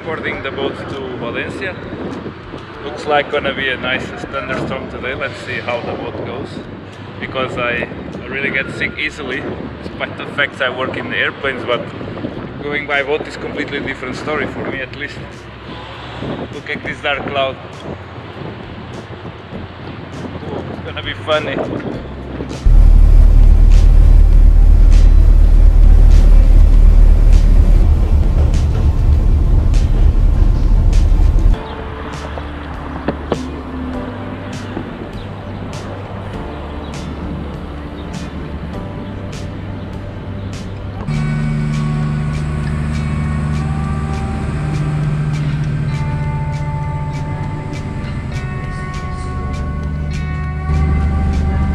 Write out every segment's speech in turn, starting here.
Boarding the boat to Valencia. Looks like gonna be a nice thunderstorm today. Let's see how the boat goes, because I really get sick easily, despite the fact I work in the airplanes, but going by boat is completely different story for me, at least. Look at this dark cloud. Oh, it's gonna be funny.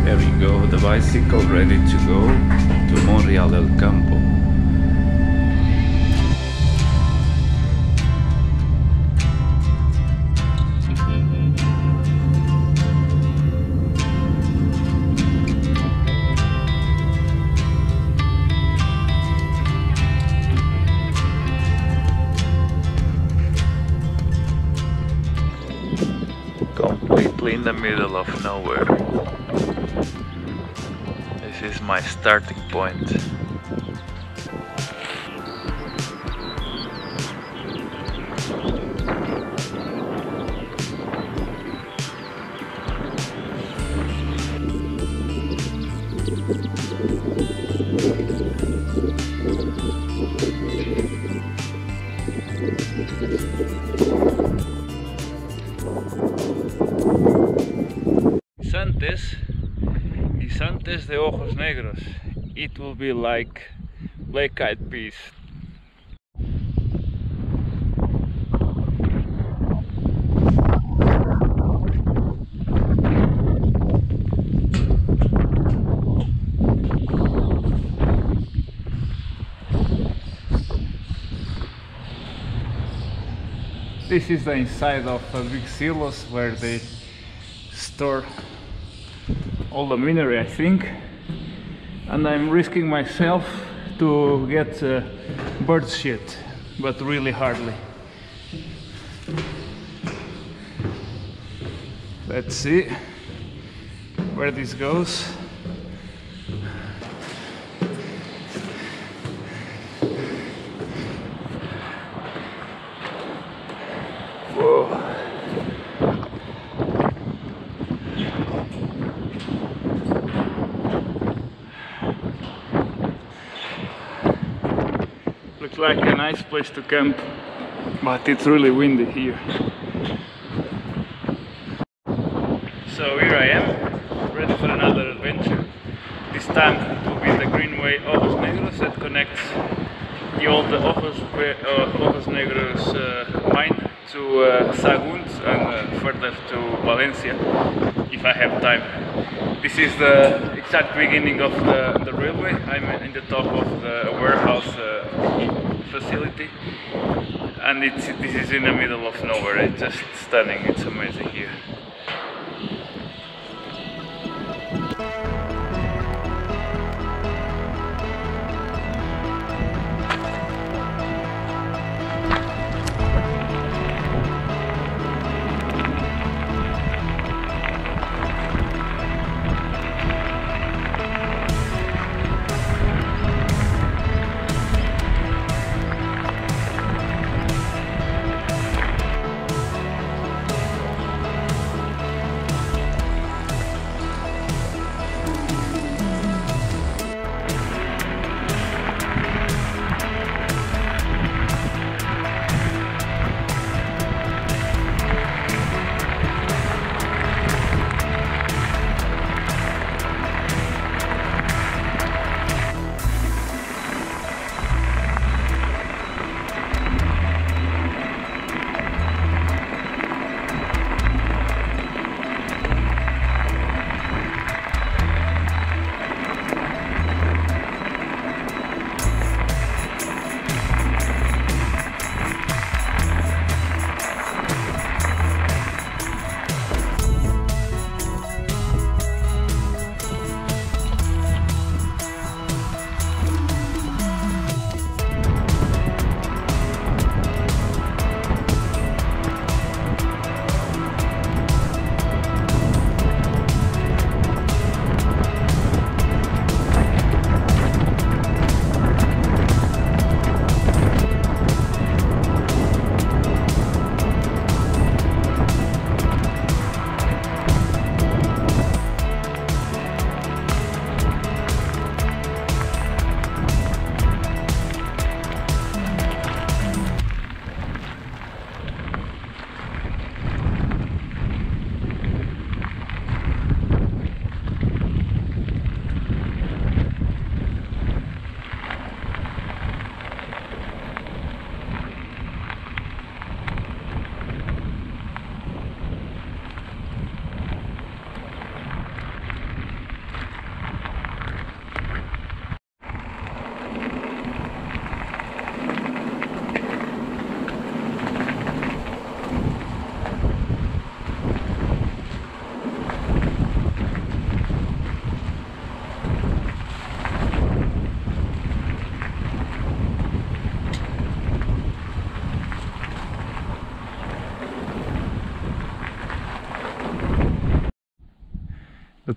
There we go, the bicycle ready to go to Monreal del Campo. Completely in the middle of nowhere. This is my starting point. Antes de Ojos Negros, it will be like Black Eyed Peas. This is the inside of a big silos where they store all the mineral, I think, and I'm risking myself to get bird shit, but really hardly. Let's see where this goes. Whoa. Looks like a nice place to camp, but it's really windy here. So here I am, ready for another adventure. This time it will be the Greenway Ojos Negros that connects the old Ojos Negros mine to Sagunt and further to Valencia, if I have time. This is the exact beginning of the railway. I'm in the top of the warehouse facility, and this is in the middle of nowhere. It's just stunning, it's amazing here.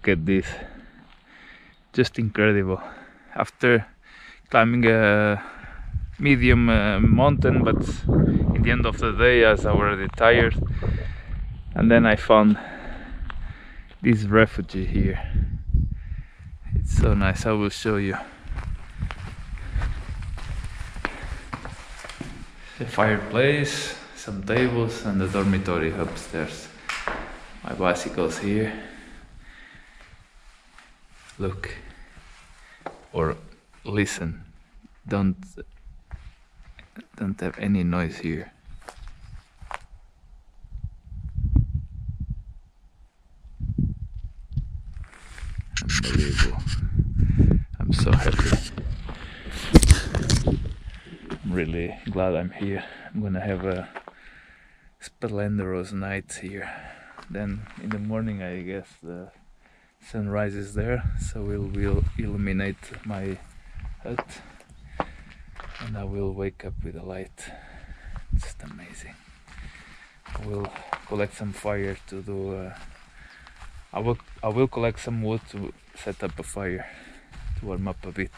Look at this, just incredible. After climbing a medium mountain, but in the end of the day I was already tired, and then I found this refuge here. It's so nice. I will show you. The fireplace, some tables, and the dormitory upstairs. My bicycle's here. Look, or listen. Don't have any noise here. Unbelievable. I'm so happy. I'm really glad I'm here. I'm gonna have a splendorous night here. Then in the morning I guess the sun rises there, so it will illuminate my hut and I will wake up with a light. Just amazing. I will collect some fire to do I will collect some wood to set up a fire to warm up a bit.